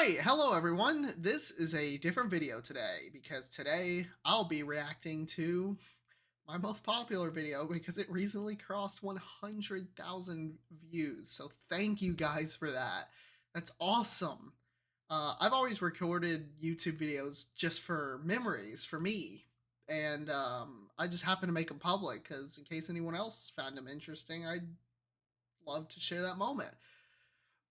Alright, hello everyone. This is a different video today because today I'll be reacting to my most popular video because it recently crossed 100,000 views. So thank you guys for that. That's awesome. I've always recorded YouTube videos just for memories for me. And I just happened to make them public because in case anyone else found them interesting, I'd love to share that moment.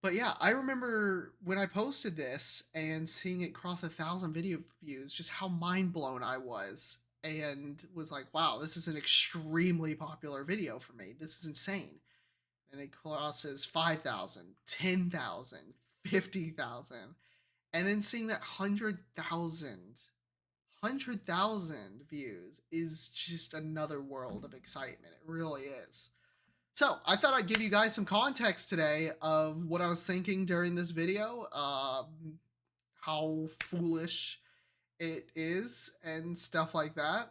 But yeah, I remember when I posted this and seeing it cross 1,000 video views, just how mind blown I was, and was like, wow, this is an extremely popular video for me. This is insane. And it crosses 5,000, 10,000, 50,000, and then seeing that 100,000 views is just another world of excitement. It really is. So, I thought I'd give you guys some context today of what I was thinking during this video, how foolish it is, and stuff like that.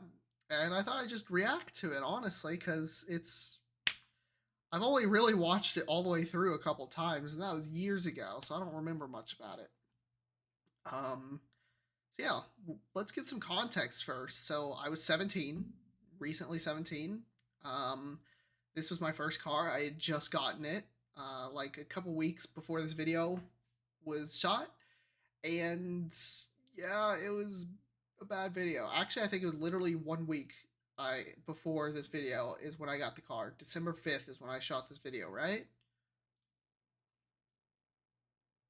And I thought I'd just react to it, honestly, because I've only really watched it all the way through a couple times, and that was years ago, so I don't remember much about it. So yeah, let's get some context first. So, I was 17, recently 17. This was my first car. I had just gotten it like a couple weeks before this video was shot. And yeah, it was a bad video. Actually, I think it was literally 1 week before this video is when I got the car. December 5th is when I shot this video, right?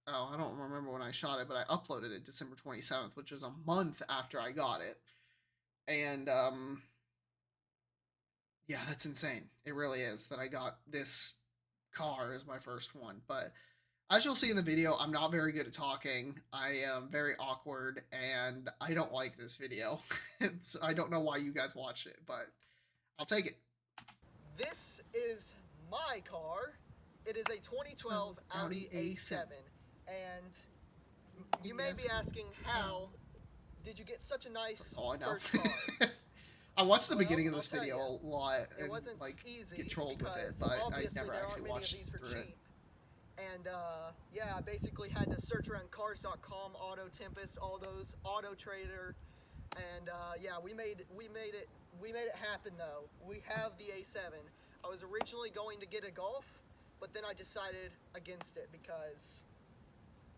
Oh, I don't remember when I shot it, but I uploaded it December 27th, which was a month after I got it. And yeah, that's insane. It really is that I got this car as my first one. But as you'll see in the video, I'm not very good at talking. I am very awkward, and I don't like this video. So I don't know why you guys watched it, but I'll take it. This is my car. It is a 2012 Audi A7. And you may be asking, how did you get such a nice first car? I watched the beginning of this video a lot and it wasn't like easy get trolled with it, but I never actually watched it. And yeah, I basically had to search around cars.com, Auto Tempest, all those, Auto Trader, and yeah, we made it happen though. We have the A7. I was originally going to get a Golf, but then I decided against it because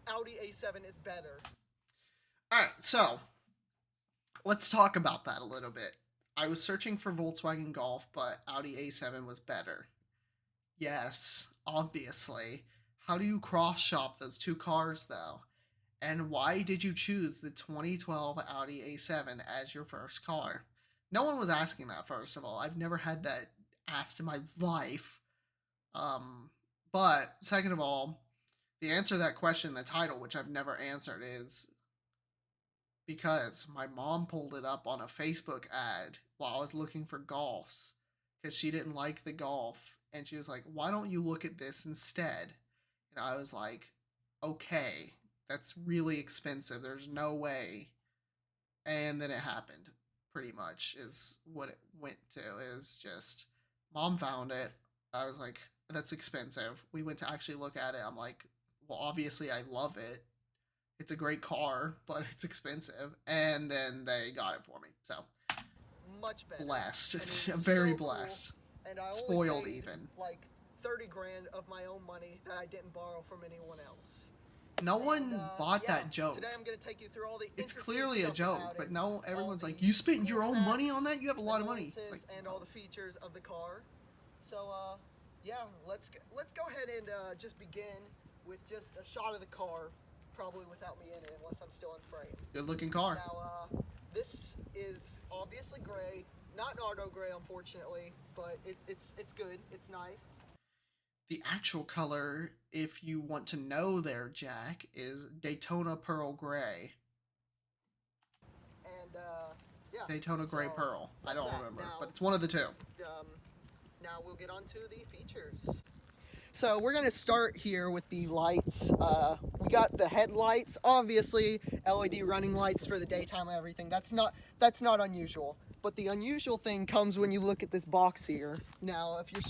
Audi A7 is better. All right, so let's talk about that a little bit. I was searching for Volkswagen Golf, but Audi A7 was better. Yes, obviously. How do you cross-shop those two cars, though? And why did you choose the 2012 Audi A7 as your first car? No one was asking that, first of all. I've never had that asked in my life. But, second of all, the answer to that question in the title, which I've never answered, is because my mom pulled it up on a Facebook ad while I was looking for Golfs because she didn't like the Golf, and she was like, why don't you look at this instead? And I was like, okay, that's really expensive, there's no way. And then it happened, pretty much, is what it went to. Is just, mom found it, I was like, that's expensive. We went to actually look at it, I'm like, well, obviously I love it, it's a great car, but it's expensive. And then they got it for me. So, much better. Blessed. I'm very so blessed. Cool. And I spoiled paid even. Like 30 grand of my own money that I didn't borrow from anyone else. No one bought that joke. Today I'm going to take you through all the It's clearly a joke, but no, everyone's like, you spent your own money on that? You have a lot of money. It's like, and all the features of the car. So, yeah, let's go ahead and just begin with just a shot of the car. Probably without me in it, unless I'm still in frame. Good looking car. Now, this is obviously gray, not an auto gray, unfortunately, but it's good. It's nice. The actual color, if you want to know there, Jack, is Daytona Pearl Gray. And yeah, Daytona Gray Pearl. I don't remember, now, but it's one of the two. Now we'll get on to the features. So we're gonna start here with the lights. We got the headlights, obviously LED running lights for the daytime and everything. That's not unusual. But the unusual thing comes when you look at this box here. Now, if you're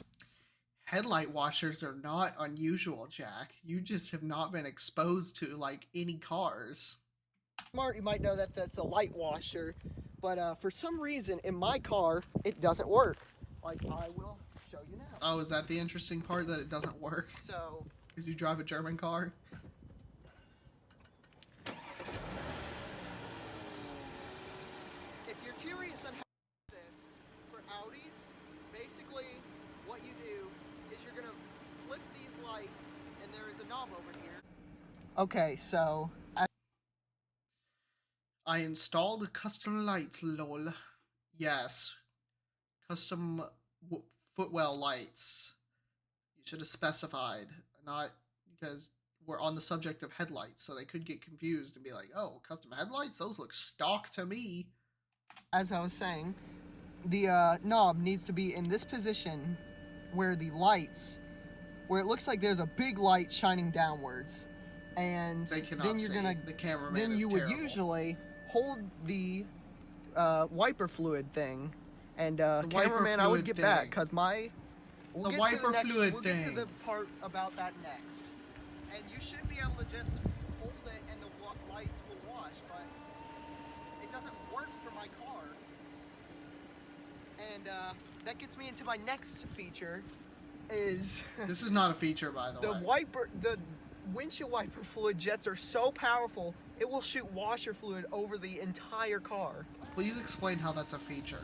Headlight washers are not unusual, Jack. You just have not been exposed to like any cars. Smart, you might know that that's a light washer, but for some reason in my car it doesn't work. Like I will show you now. Oh, is that the interesting part, that it doesn't work? So, Because you drive a German car? if you're curious on how to do this for Audis, basically what you do is you're gonna flip these lights, and there is a knob over here. Okay, so I installed custom lights, lol. Yes. Custom footwell lights. You should have specified, not because we're on the subject of headlights, so they could get confused and be like, oh, custom headlights? Those look stock to me. as I was saying, the knob needs to be in this position where the lights, where it looks like there's a big light shining downwards, and They cannot then you're see. gonna, The cameraman then is you would terrible. usually hold the wiper fluid thing, and The wiper cameraman, I would fluid get thing. back because my The wiper fluid we'll thing. get to the part about that next, and you should be able to just hold it and the lights will wash, but it doesn't work for my car. And that gets me into my next feature, is This is not a feature, by the way. the windshield wiper fluid jets are so powerful, it will shoot washer fluid over the entire car. Please explain how that's a feature.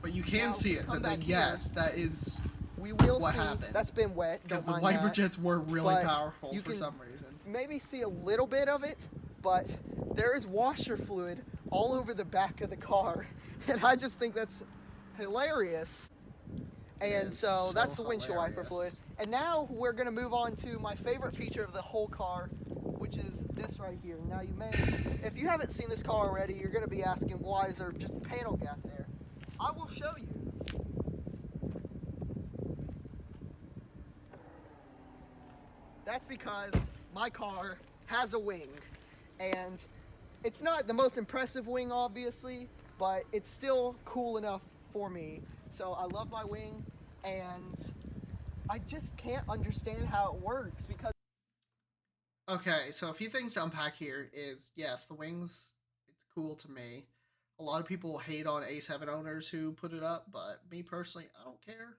But you can Now, see it. come But then, back here. yes, that is We will what see, happened. that's been wet, because don't the mind wiper that. jets were really But powerful you for can some reason. maybe see a little bit of it, but there is washer fluid all over the back of the car, and I just think that's hilarious. And is so so that's the windshield wiper hilarious. fluid. And now we're gonna move on to my favorite feature of the whole car, which is this right here. Now you may, if you haven't seen this car already, you're gonna be asking, why is there just panel gap there? I will show you. That's because my car has a wing, and it's not the most impressive wing, obviously, but it's still cool enough for me. So I love my wing, and I just can't understand how it works because Okay, so a few things to unpack here is, yes, the wings, it's cool to me. A lot of people hate on A7 owners who put it up, but me personally, I don't care.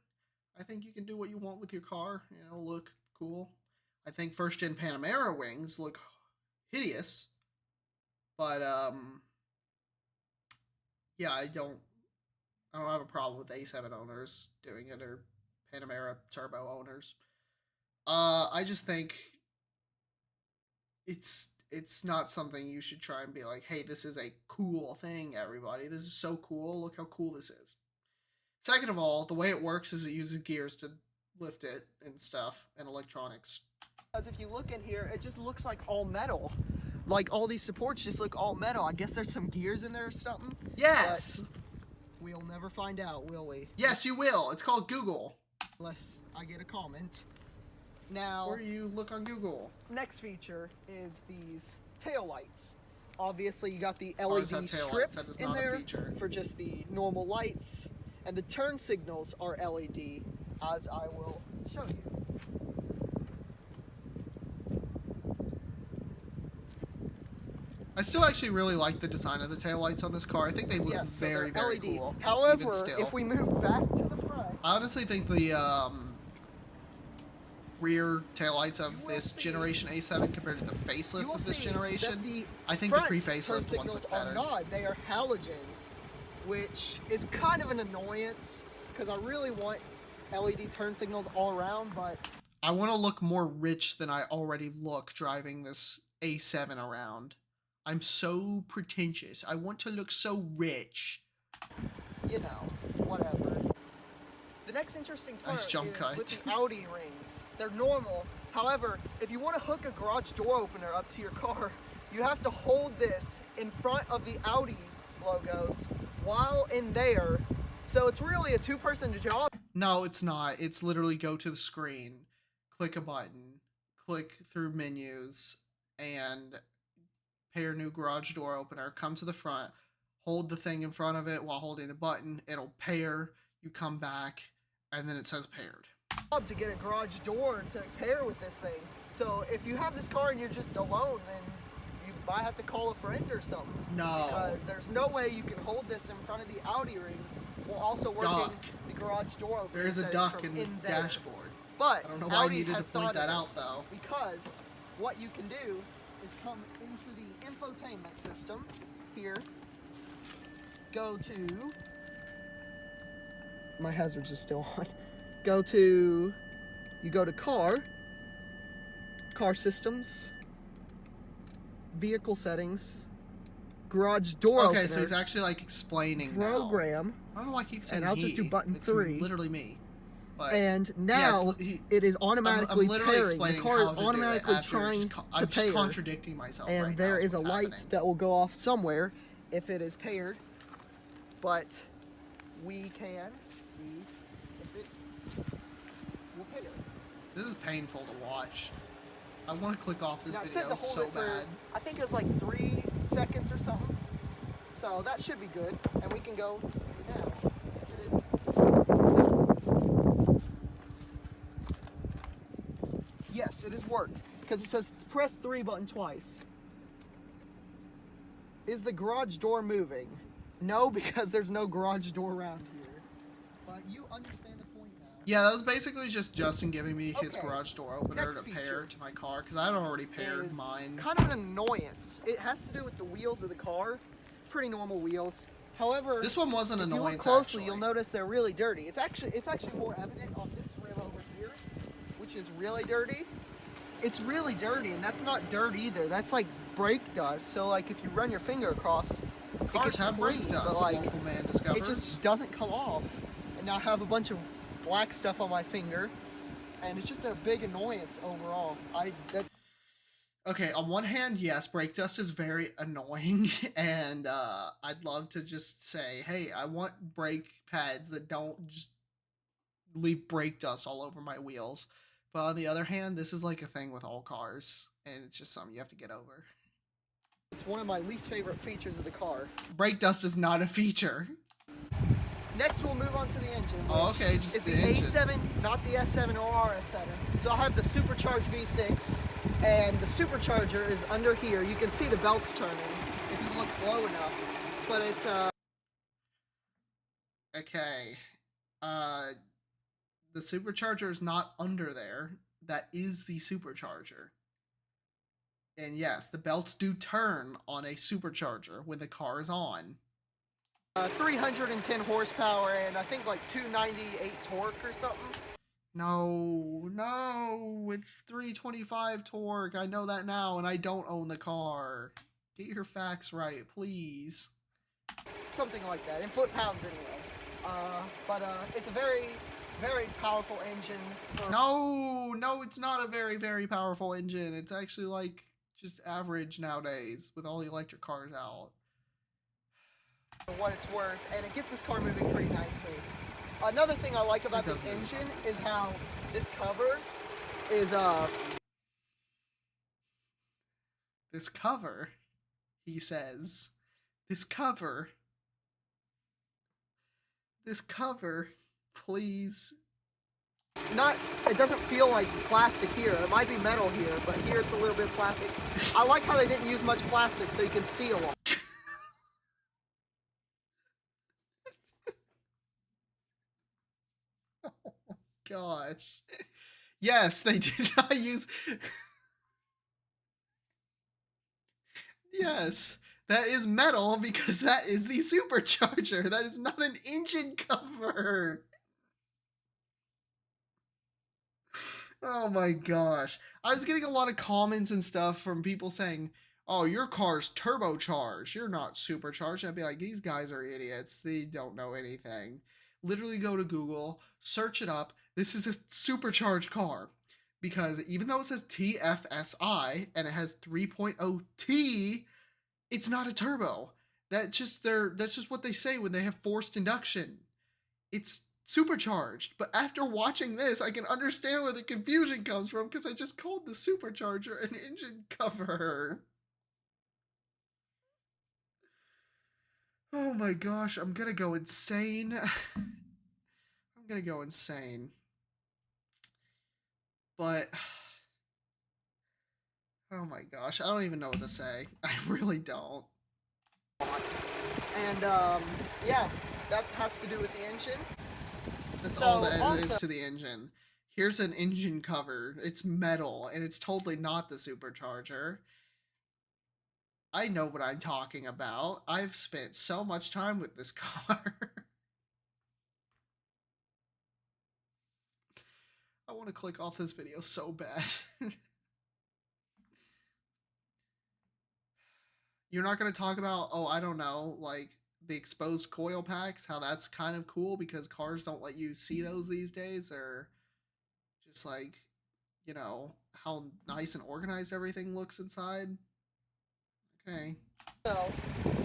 I think you can do what you want with your car, look cool. I think first gen Panamera wings look hideous, but yeah, I don't have a problem with A7 owners doing it, or Panamera turbo owners. I just think it's not something you should try and be like, hey, this is a cool thing, everybody. This is so cool. Look how cool this is. Second of all, the way it works is it uses gears to lift it and stuff, and electronics. if you look in here, it just looks like all metal. Like all these supports just look all metal. I guess there's some gears in there or something. Yes! But we'll never find out, will we? Yes, you will. It's called Google. Unless I get a comment. Now, Or you look on Google. next feature is these tail lights. Obviously, you got the Ours LED have tail strip lights. That is in not a there feature. for just the normal lights, and the turn signals are LED, as I will show you. I still actually really like the design of the taillights on this car. I think they look Yes, so very, they're very LED. cool. However, even still. if we move back to the front, I honestly think the rear taillights of You will this see- generation A7 compared to the you facelift will of this see generation, that the I think the front turn pre-facelift ones signals look are better. not. They are halogens, which is kind of an annoyance because I really want LED turn signals all around, but I want to look more rich than I already look driving this A7 around. I'm so pretentious. I want to look so rich. you know, whatever. The next interesting part Nice jump is cut. with the Audi rings. They're normal. However, if you want to hook a garage door opener up to your car, you have to hold this in front of the Audi logos while in there. So it's really a two-person job. No, it's not. It's literally go to the screen, click a button, click through menus, and pair new garage door opener. Come to the front, hold the thing in front of it while holding the button. It'll pair. You come back, and then it says paired. to get a garage door to pair with this thing. So if you have this car and you're just alone, then you might have to call a friend or something. No. Because there's no way you can hold this in front of the Audi rings while also working the garage door opener. There's a duck in the dashboard. But I don't know why Audi you needed has to point thought of that out this, though. because what you can do is come into the infotainment system here, go to, my hazards are still on, you go to car systems, vehicle settings, garage door opener. Okay, so he's actually like explaining program. Now. I don't know why I keep saying and I'll just do button 3. Literally me. But and now it is automatically pairing. The car is automatically trying to I'm pair. just contradicting myself. And right there now is a light that will go off somewhere if it is paired. But we can see if it will pair. This is painful to watch. I want to click off this now, video so bad. I think it's like 3 seconds or something. So that should be good. And we can go see now. Yes, it has worked, because it says press 3 button twice. Is the garage door moving? No, because there's no garage door around here. But you understand the point now. Yeah, that was basically just Justin giving me his garage door opener Next to pair feature to my car, because I had already paired mine. Kind of an annoyance. It has to do with the wheels of the car. Pretty normal wheels. However, this one wasn't an annoyance. If you look closely, you'll notice they're really dirty. It's actually more evident on this rim over here, which is really dirty. It's really dirty, and that's not dirt either. That's like brake dust. So like if you run your finger across, cars have brake dust. But like local man discovers. it just doesn't come off. And now I have a bunch of black stuff on my finger, and it's just a big annoyance overall. Okay, on one hand, yes, brake dust is very annoying, and I'd love to just say, hey, I want brake pads that don't just leave brake dust all over my wheels. But on the other hand, this is like a thing with all cars, and it's just something you have to get over. It's one of my least favorite features of the car. Brake dust is not a feature. Next, we'll move on to the engine. Oh, okay, just it's the engine. A7, not the S7 or RS7. So I have the supercharged V6, and the supercharger is under here. You can see the belts turning if you look low enough. But it's okay. The supercharger is not under there. That is the supercharger. And yes, the belts do turn on a supercharger when the car is on. 310 horsepower and I think like 298 torque or something. No, it's 325 torque. I know that now, and I don't own the car. Get your facts right, please. Something like that, in foot-pounds anyway. But it's a very, very powerful engine. No, it's not a very, very powerful engine. It's actually like just average nowadays with all the electric cars out. For what it's worth, and it gets this car moving pretty nicely. Another thing I like about the engine is how this cover is This cover, he says. This cover, please. It doesn't feel like plastic here. It might be metal here, but here it's a little bit plastic. I like how they didn't use much plastic so you can seal them. Oh gosh. Yes, they did not use... Yes, that is metal because that is the supercharger. That is not an engine cover. Oh my gosh. I was getting a lot of comments and stuff from people saying, oh, your car's turbocharged. You're not supercharged. I'd be like, these guys are idiots. They don't know anything. Literally go to Google, search it up. This is a supercharged car. Because even though it says TFSI and it has 3.0 T, it's not a turbo. That's just what they say when they have forced induction. It's supercharged. But after watching this, I can understand where the confusion comes from because I just called the supercharger an engine cover. Oh my gosh, I'm gonna go insane. I'm gonna go insane. But oh my gosh, I don't even know what to say. I really don't. And yeah, that has to do with the engine. That's all So that it is also, to the engine. Here's an engine cover. It's metal, and it's totally not the supercharger. I know what I'm talking about. I've spent so much time with this car. I want to click off this video so bad. You're not going to talk about, oh, I don't know, like the exposed coil packs, how that's kind of cool because cars don't let you see those these days, or just like, how nice and organized everything looks inside. Okay. so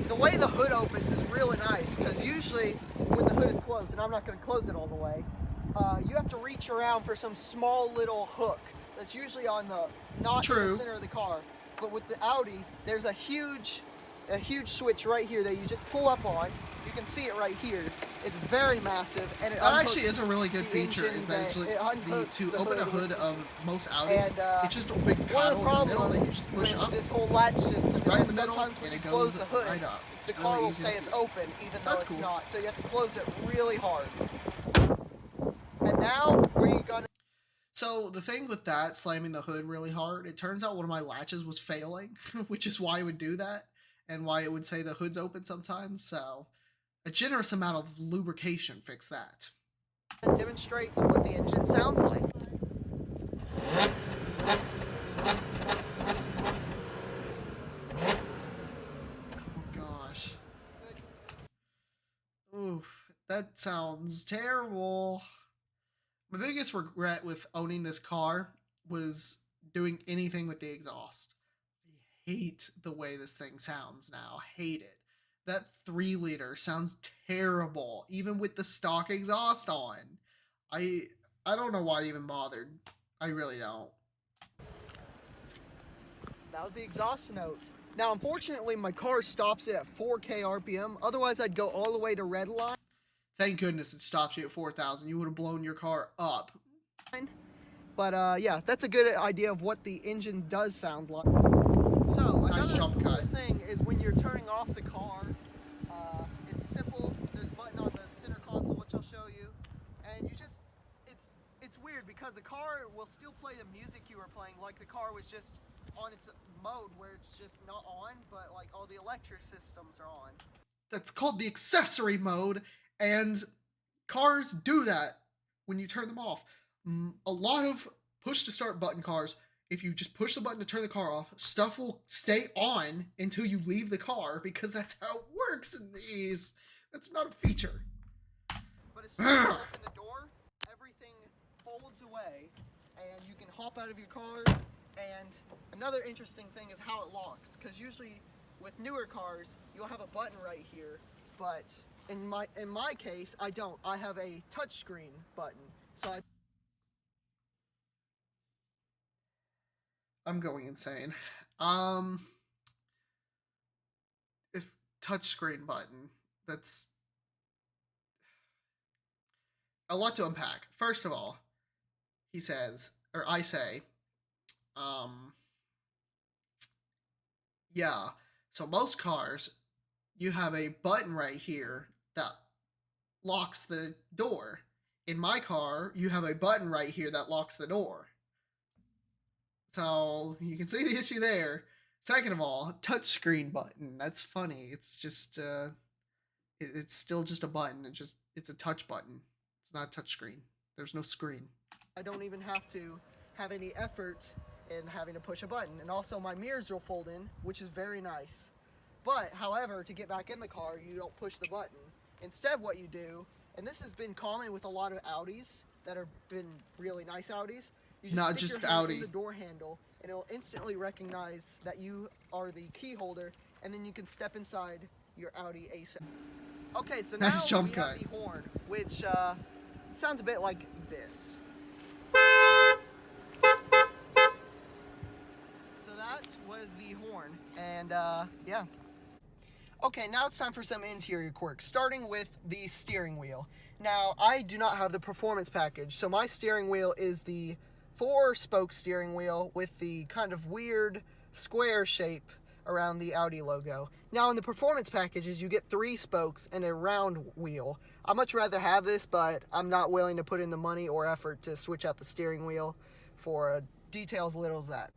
the way the hood opens is really nice because usually when the hood is closed, and I'm not going to close it all the way, you have to reach around for some small little hook that's usually on the not in the center of the car. But with the Audi, there's a huge switch right here that you just pull up on. You can see it right here. It's very massive, and it that actually is a really good feature. Is that to open a hood of most Audis, and, it's just a big one of paddle the in the middle that you problems just push with up this whole latch system is right in that the middle, sometimes when and you it close goes the hood, right up. the It's car really will easy say to it's do. open, even though That's it's cool. not. So you have to close it really hard. And now we're gonna. So the thing with that slamming the hood really hard, it turns out one of my latches was failing, which is why it would do that, and why it would say the hood's open sometimes. So a generous amount of lubrication fixed that. Demonstrate what the engine sounds like. Oh gosh. Oof, that sounds terrible. My biggest regret with owning this car was doing anything with the exhaust. I hate the way this thing sounds now. Hate it. That 3 liter sounds terrible, even with the stock exhaust on. I I don't know why I even bothered. I really don't. That was the exhaust note. Now, unfortunately, my car stops at 4K RPM. Otherwise, I'd go all the way to red line. Thank goodness it stops you at 4,000. You would have blown your car up. But yeah, that's a good idea of what the engine does sound like. So Nice another jump cool cut. thing is when you're turning off the car, it's simple. There's a button on the center console, which I'll show you, and you just it's weird because the car will still play the music you were playing, like the car was just on its mode where it's just not on, but like all the electric systems are on. That's called the accessory mode, and cars do that when you turn them off. A lot of push to start button cars, if you just push the button to turn the car off, stuff will stay on until you leave the car because that's how it works in these. That's not a feature. But as soon as you open the door, everything folds away and you can hop out of your car. And another interesting thing is how it locks, because usually with newer cars you'll have a button right here, but in my case I don't. I have a touchscreen button, so I'm going insane. If touchscreen button, that's a lot to unpack. First of all, he says, or I say, um, yeah. So most cars, you have a button right here that locks the door. In my car, you have a button right here that locks the door. So you can see the issue there. Second of all, touchscreen button. That's funny. It's just it's still just a button. It's a touch button. It's not a touchscreen. There's no screen. I don't even have to have any effort in having to push a button. And also my mirrors will fold in, which is very nice. But however, to get back in the car, you don't push the button. Instead, what you do, and this has been common with a lot of Audis that have been really nice Audis, you just Not stick just your hand Audi. in the door handle and it'll instantly recognize that you are the key holder, and then you can step inside your Audi A7. Okay, so now Nice jump we cut. have the horn, which sounds a bit like this. So that was the horn, and yeah. Okay, now it's time for some interior quirks, starting with the steering wheel. Now, I do not have the performance package, so my steering wheel is the 4-spoke steering wheel with the kind of weird square shape around the Audi logo. Now in the performance packages, you get 3 spokes and a round wheel. I'd much rather have this, but I'm not willing to put in the money or effort to switch out the steering wheel for details little as that.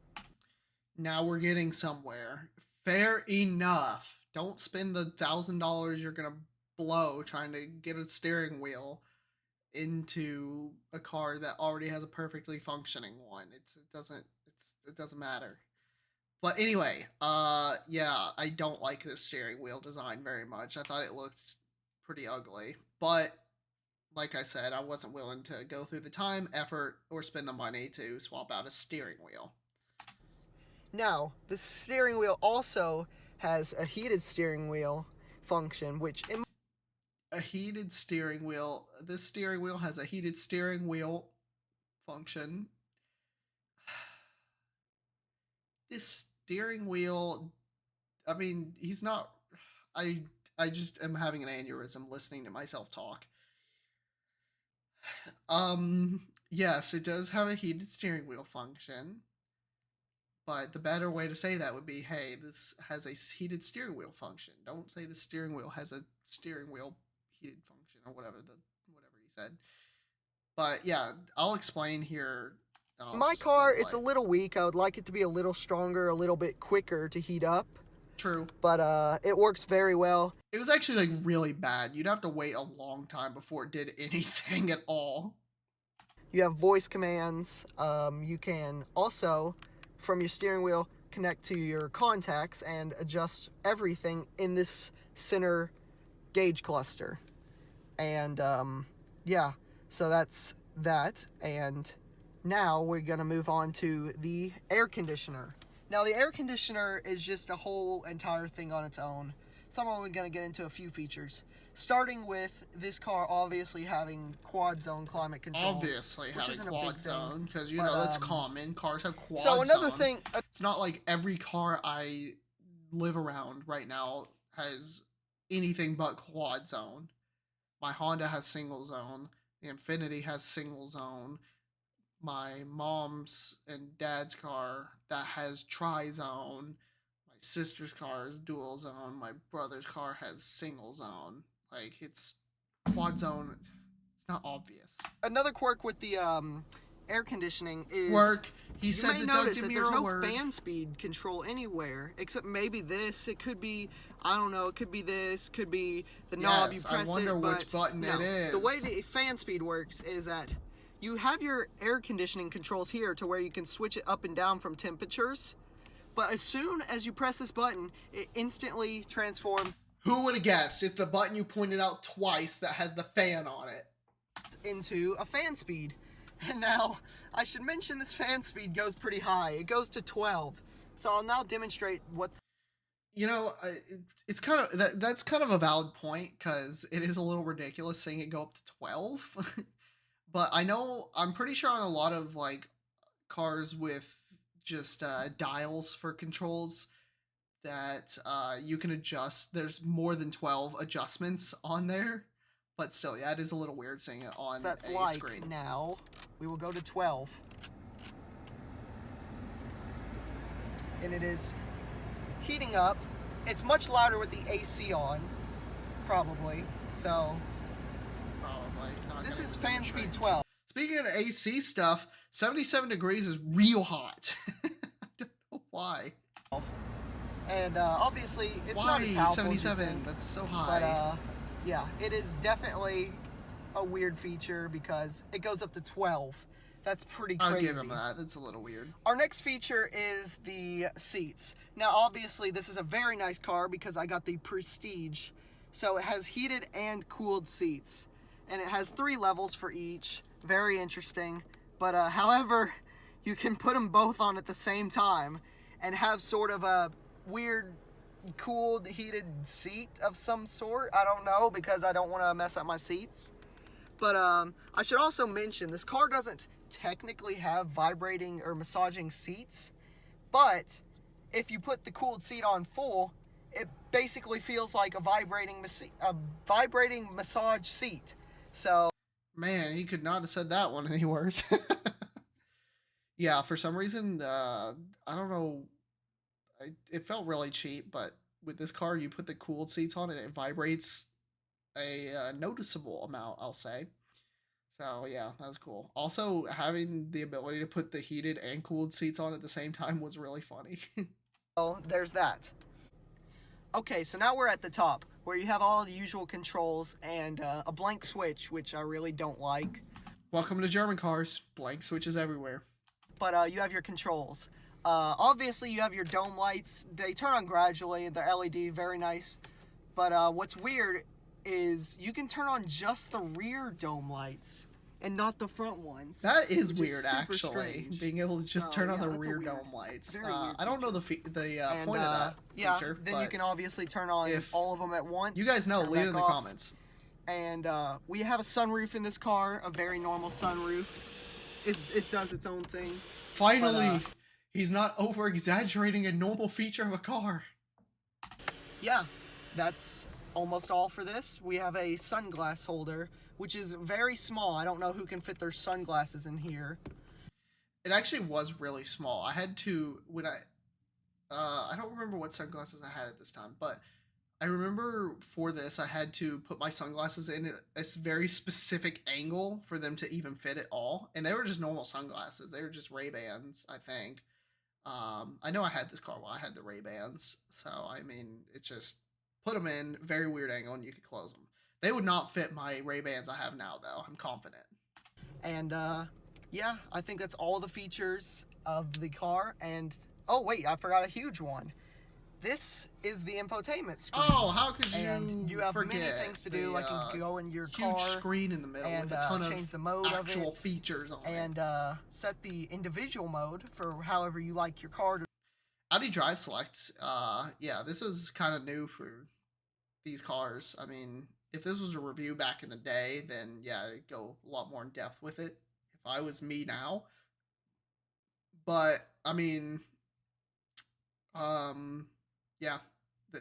Now we're getting somewhere. Fair enough. Don't spend the $1,000 you're gonna blow trying to get a steering wheel into a car that already has a perfectly functioning one. It doesn't matter. But anyway, yeah, I don't like this steering wheel design very much. I thought it looked pretty ugly. But like I said, I wasn't willing to go through the time, effort, or spend the money to swap out a steering wheel. Now, the steering wheel also has a heated steering wheel function, which a heated steering wheel. This steering wheel has a heated steering wheel function. This steering wheel, I mean, he's not. I just am having an aneurysm listening to myself talk. Yes, it does have a heated steering wheel function. But the better way to say that would be, hey, this has a heated steering wheel function. Don't say the steering wheel has a steering wheel heated function or whatever he said. But yeah, I'll explain here. My car, it's a little weak. I would like it to be a little stronger, a little bit quicker to heat up. True. But it works very well. It was actually like really bad. You'd have to wait a long time before it did anything at all. You have voice commands. You can also, from your steering wheel, connect to your contacts and adjust everything in this center gauge cluster. And yeah, so that's that. And now we're going to move on to the air conditioner. Now the air conditioner is just a whole entire thing on its own. So I'm only going to get into a few features. Starting with this car obviously having quad zone climate controls. Obviously which having isn't quad a big zone, because you but, know that's common. Cars have quad So another zone. thing, It's not like every car I live around right now has anything but quad zone. My Honda has single zone. The Infiniti has single zone. My mom's and dad's car that has tri-zone. My sister's car is dual zone. My brother's car has single zone. Like, it's quad zone. It's not obvious. Another quirk with the air conditioning is He you said may the notice Doug that there's DeMuro no word. fan speed control anywhere except maybe this. It could be, I don't know, it could be this, could be the knob, you Yes, press I wonder it, which button no. it is. The way the fan speed works is that you have your air conditioning controls here to where you can switch it up and down from temperatures, but as soon as you press this button, it instantly transforms. Who would have guessed? It's the button you pointed out twice that had the fan on it. Into a fan speed. And now, I should mention this fan speed goes pretty high. It goes to 12. So I'll now demonstrate what... You know, it's kind of... That's kind of a valid point, because it is a little ridiculous seeing it go up to 12. But I'm pretty sure on a lot of, like, cars with just dials for controls that you can adjust. There's more than 12 adjustments on there. But still, yeah, it is a little weird seeing it on that's a like screen. Now, we will go to 12. And it is heating up. It's much louder with the AC on, probably. So, Probably. this is fan speed 12. Speaking of AC stuff, 77 degrees is real hot. I don't know why. And obviously, it's Why not as powerful 77? as you think. That's so high. But yeah, it is definitely a weird feature because it goes up to 12. That's pretty crazy. I'll give him that. That's a little weird. Our next feature is the seats. Now, obviously, this is a very nice car because I got the Prestige. So it has heated and cooled seats. And it has 3 levels for each. Very interesting. But however, you can put them both on at the same time and have sort of a weird cooled heated seat of some sort. I don't know, because I don't want to mess up my seats. But I should also mention this car doesn't technically have vibrating or massaging seats, but if you put the cooled seat on full, it basically feels like a vibrating massage seat. So Man, he could not have said that one any worse. Yeah, for some reason, I don't know, it felt really cheap, but with this car, you put the cooled seats on and it vibrates a noticeable amount, I'll say. So yeah, that was cool. Also, having the ability to put the heated and cooled seats on at the same time was really funny. So there's that. Okay, so now we're at the top where you have all the usual controls and a blank switch, which I really don't like. Welcome to German cars. Blank switches everywhere. But you have your controls. Obviously, you have your dome lights. They turn on gradually. They're LED, very nice. But what's weird is you can turn on just the rear dome lights and not the front ones. That is which weird, super actually. strange. Being able to just turn on Yeah, the that's a rear weird, dome lights. very weird I don't know feature. the And point of that yeah, feature. then you can obviously turn on if all of them at once. you guys know, turn leave it back in the off. comments. And we have a sunroof in this car, a very normal sunroof. It does its own thing. Finally, he's not over exaggerating a normal feature of a car. Yeah, that's almost all for this. We have a sunglass holder, which is very small. I don't know who can fit their sunglasses in here. It actually was really small. I had to when I don't remember what sunglasses I had at this time, but I remember for this I had to put my sunglasses in a very specific angle for them to even fit at all, and they were just normal sunglasses. They were just Ray Bans, I think. I know I had this car while I had the Ray Bans, so I mean, it just put them in very weird angle and you could close them. They would not fit my Ray Bans I have now, though. I'm confident. And yeah, I think that's all the features of the car. And oh wait, I forgot a huge one. This is the infotainment screen. Oh, how could you? And you have forget many things to do, like you can go in your huge car screen in the middle and with a ton change of the mode actual of it, features on and it. set the individual mode for however you like your car to. Audi Drive Select. Yeah, this is kind of new for these cars. I mean, if this was a review back in the day, then yeah, I'd go a lot more in depth with it. If I was me now, but I mean, um, yeah, they,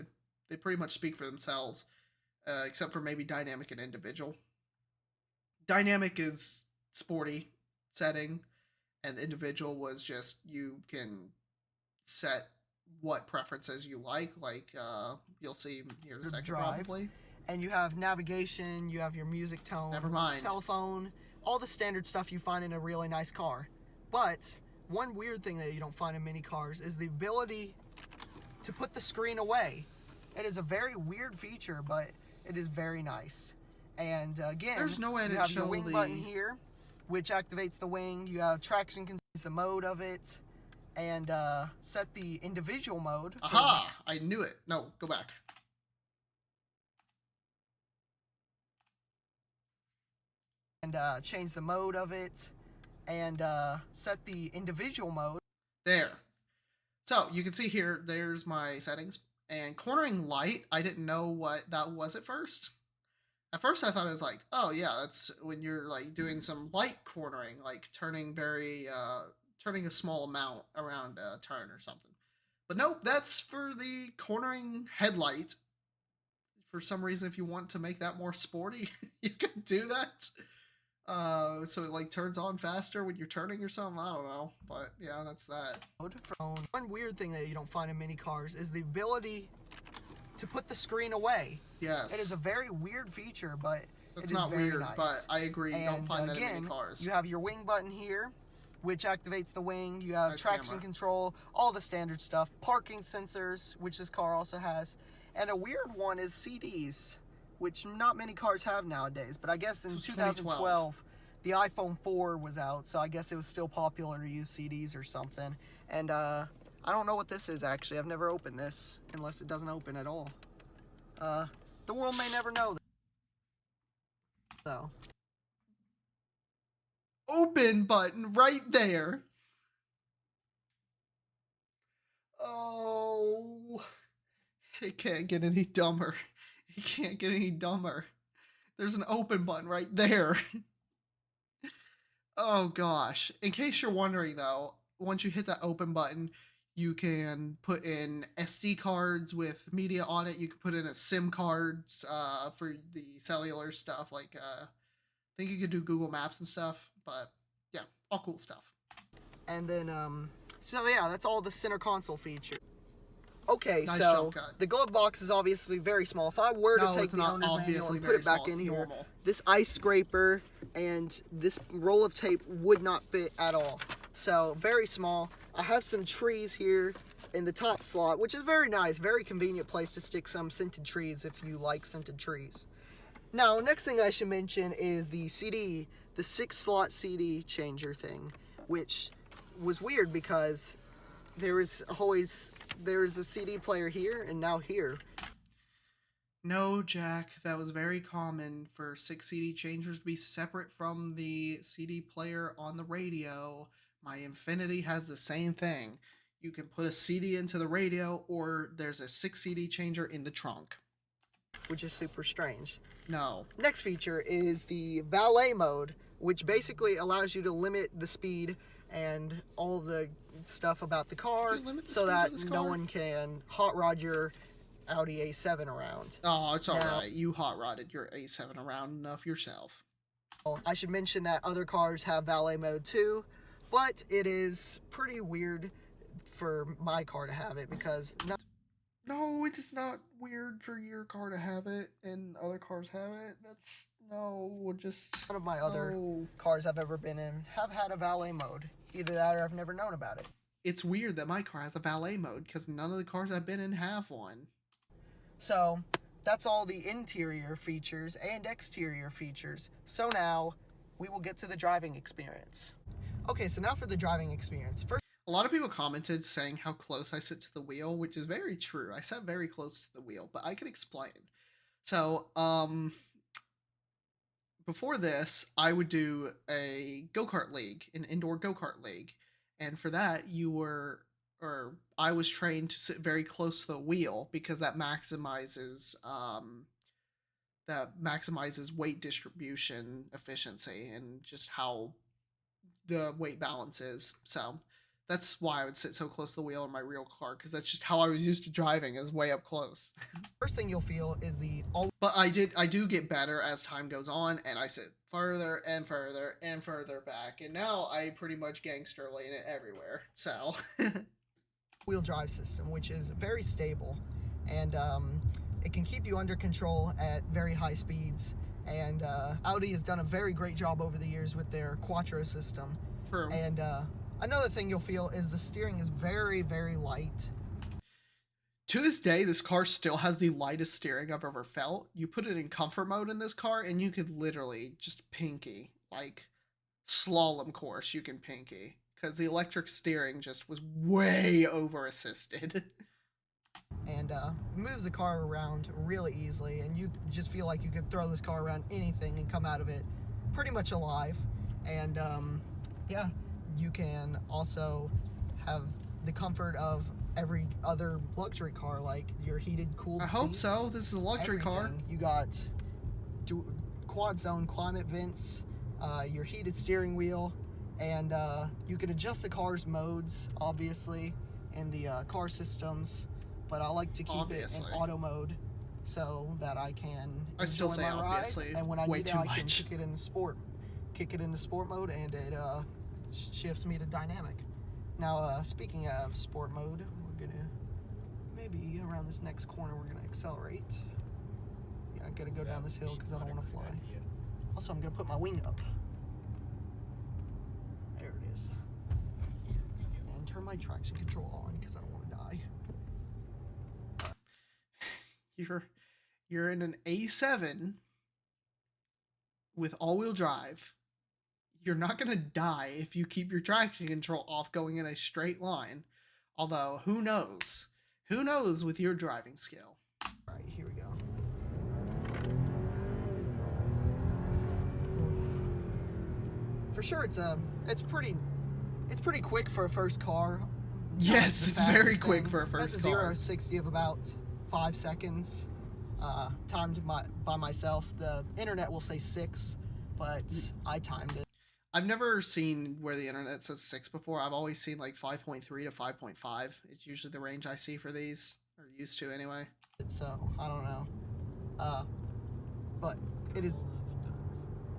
they pretty much speak for themselves, except for maybe dynamic and individual. Dynamic is sporty setting, and the individual was just you can set what preferences you like. Like you'll see here in a second, drive. probably. And you have navigation, you have your music tone, Never mind. telephone, all the standard stuff you find in a really nice car. But one weird thing that you don't find in many cars is the ability to put the screen away. It is a very weird feature, but it is very nice. And again, there's no way you to have show your wing button here, which activates the wing. You have traction control, the mode of it, and set the individual mode. Aha! I knew it. No, go back. And change the mode of it, and set the individual mode. There. So you can see here, there's my settings. And cornering light, I didn't know what that was at first. At first I thought it was like, oh yeah, that's when you're like doing some light cornering, like turning turning a small amount around a turn or something. But nope, that's for the cornering headlight. For some reason, if you want to make that more sporty, you can do that. So it like turns on faster when you're turning or something. I don't know, but yeah, that's that. One weird thing that you don't find in many cars is the ability to put the screen away. Yes, it is a very weird feature, but it's not very weird. Nice. But I agree, you don't find again, that in many cars. You have your wing button here, which activates the wing. You have nice traction camera. control, all the standard stuff. Parking sensors, which this car also has, and a weird one is CDs, which not many cars have nowadays. But I guess in 2012. The iPhone 4 was out, so I guess it was still popular to use CDs or something. And I don't know what this is actually. I've never opened this, unless it doesn't open at all. The world may never know. So. Open button right there. Oh, it can't get any dumber. It can't get any dumber. There's an open button right there. Oh gosh. In case you're wondering though, once you hit that open button, you can put in SD cards with media on it. You can put in a SIM cards for the cellular stuff. Like I think you could do Google Maps and stuff. But yeah, all cool stuff. And then, so yeah, that's all the center console feature. Okay, Nice so jump cut. the glove box is obviously very small. If I were No, to take it's the not owner's manual obviously and put very it back small, in it's here, normal. this ice scraper and this roll of tape would not fit at all. So very small. I have some trees here in the top slot, which is very nice, very convenient place to stick some scented trees if you like scented trees. Now, next thing I should mention is the CD, the 6-slot CD changer thing, which was weird because there's a CD player here and now here. No, Jack, that was very common for 6 CD changers to be separate from the CD player on the radio. My Infinity has the same thing. You can put a CD into the radio, or there's a 6 CD changer in the trunk. Which is super strange. No. Next feature is the valet mode, which basically allows you to limit the speed and all the stuff about the car so that no one can hot rod your Audi A7 around. Oh, it's alright. You hot rodded your A7 around enough yourself. I should mention that other cars have valet mode too, but it is pretty weird for my car to have it because no, it is not weird for your car to have it and other cars have it. That's no, just none of my other cars I've ever been in have had a valet mode. Either that or I've never known about it. It's weird that my car has a valet mode because none of the cars I've been in have one. So that's all the interior features and exterior features. So now we will get to the driving experience. Okay, so now for the driving experience. First, a lot of people commented saying how close I sit to the wheel, which is very true. I sat very close to the wheel, but I can explain. So, before this, I would do a go-kart league, an indoor go-kart league. And for that, I was trained to sit very close to the wheel because that maximizes weight distribution efficiency and just how the weight balance is. So that's why I would sit so close to the wheel in my real car, because that's just how I was used to driving, is way up close. First thing you'll feel is but I do get better as time goes on, and I sit further and further and further back, and now I pretty much gangster lane it everywhere. So wheel drive system, which is very stable, and it can keep you under control at very high speeds. And Audi has done a very great job over the years with their Quattro system. True. And another thing you'll feel is the steering is very, very light. To this day, this car still has the lightest steering I've ever felt. You put it in comfort mode in this car, and you could literally just pinky, like slalom course, you can pinky. Because the electric steering just was way over assisted. And moves the car around really easily, and you just feel like you could throw this car around anything and come out of it pretty much alive. And yeah, you can also have the comfort of every other luxury car, like your heated, cooled seats. I hope so. This is a luxury car. You got quad zone climate vents, your heated steering wheel, and you can adjust the car's modes, obviously, in the car systems. But I like to keep it in auto mode so that I can enjoy my ride. And when I need it, I can kick it into sport mode, and it shifts me to dynamic. Now, speaking of sport mode, we're gonna maybe around this next corner we're gonna accelerate. Yeah, I gotta go down this hill because I don't want to fly. Also, I'm gonna put my wing up. There it is. And turn my traction control on because I don't want to die. You're in an A7 with all-wheel drive. You're not going to die if you keep your traction control off going in a straight line. Although, who knows? Who knows with your driving skill? All right, here we go. For sure, it's pretty quick for a first car. Yes, it's very quick for a first car. That's a 0-60 of about 5 seconds, timed by myself. The internet will say 6, but I timed it. I've never seen where the internet says 6 before. I've always seen like 5.3 to 5.5. It's usually the range I see for these, or used to anyway. So, I don't know. But it is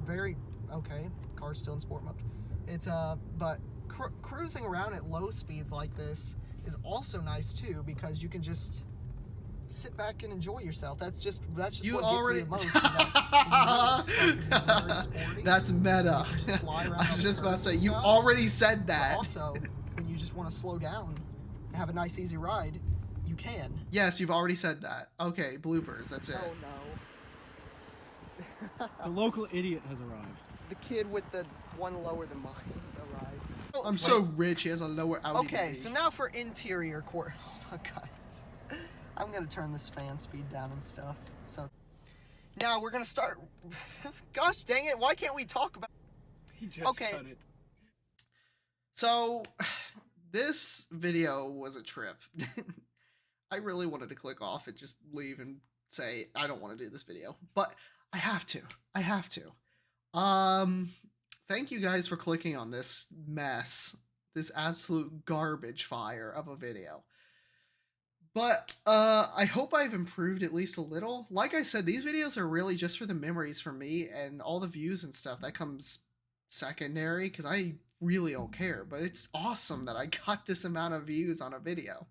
very, okay, car's still in sport mode. It's, but cruising around at low speeds like this is also nice too, because you can just sit back and enjoy yourself. That's just You what already. gets me the most. Is that when you're in this car, it can be very sporty. That's meta. You can just fly around I was on just about to curves say and you stuff. already said But that. also, when you just want to slow down and have a nice easy ride, you can. Yes, you've already said that. Okay, bloopers. That's it. Oh no. The local idiot has arrived. The kid with the one lower than mine arrived. Oh, I'm so rich. He has a lower Audi. Okay, so now for interior core. Hold on, guys. I'm gonna turn this fan speed down and stuff. So now we're gonna start. Gosh dang it! Why can't we talk about? He just cut it. So this video was a trip. I really wanted to click off and just leave and say I don't want to do this video, but I have to. I have to. Thank you guys for clicking on this mess, this absolute garbage fire of a video. But I hope I've improved at least a little. Like I said, these videos are really just for the memories for me, and all the views and stuff that comes secondary because I really don't care. But it's awesome that I got this amount of views on a video.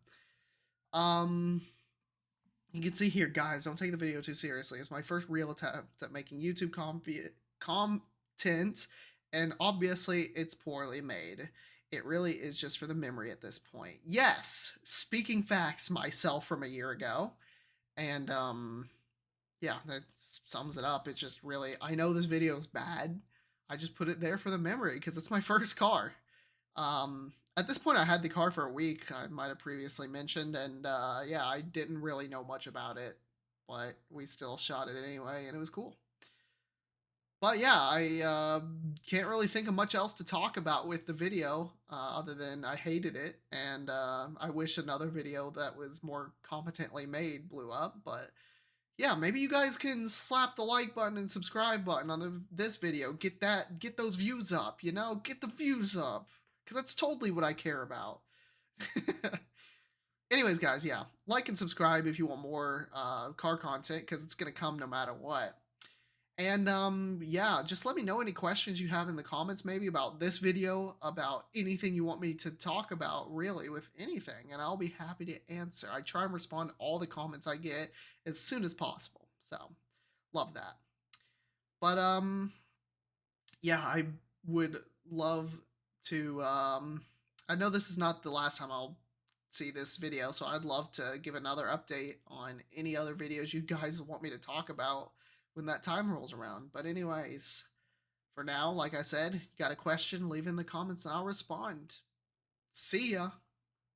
You can see here, guys, don't take the video too seriously. It's my first real attempt at making YouTube content, and obviously it's poorly made. It really is just for the memory at this point. Yes, speaking facts myself from a year ago. And yeah, that sums it up. It's just really, I know this video is bad. I just put it there for the memory because it's my first car. At this point, I had the car for a week, I might have previously mentioned, and yeah, I didn't really know much about it, but we still shot it anyway, and it was cool. But yeah, I can't really think of much else to talk about with the video, other than I hated it, and I wish another video that was more competently made blew up, but yeah, maybe you guys can slap the like button and subscribe button on this video, get those views up, you know, get the views up. Because that's totally what I care about. Anyways, guys, yeah. Like and subscribe if you want more car content, because it's going to come no matter what. And, yeah, just let me know any questions you have in the comments, maybe about this video, about anything you want me to talk about, really, with anything. And I'll be happy to answer. I try and respond to all the comments I get as soon as possible. So, love that. But, yeah, I would love to I know this is not the last time I'll see this video, so I'd love to give another update on any other videos you guys want me to talk about when that time rolls around. But anyways, for now, like I said, you got a question, leave in the comments and I'll respond. See ya.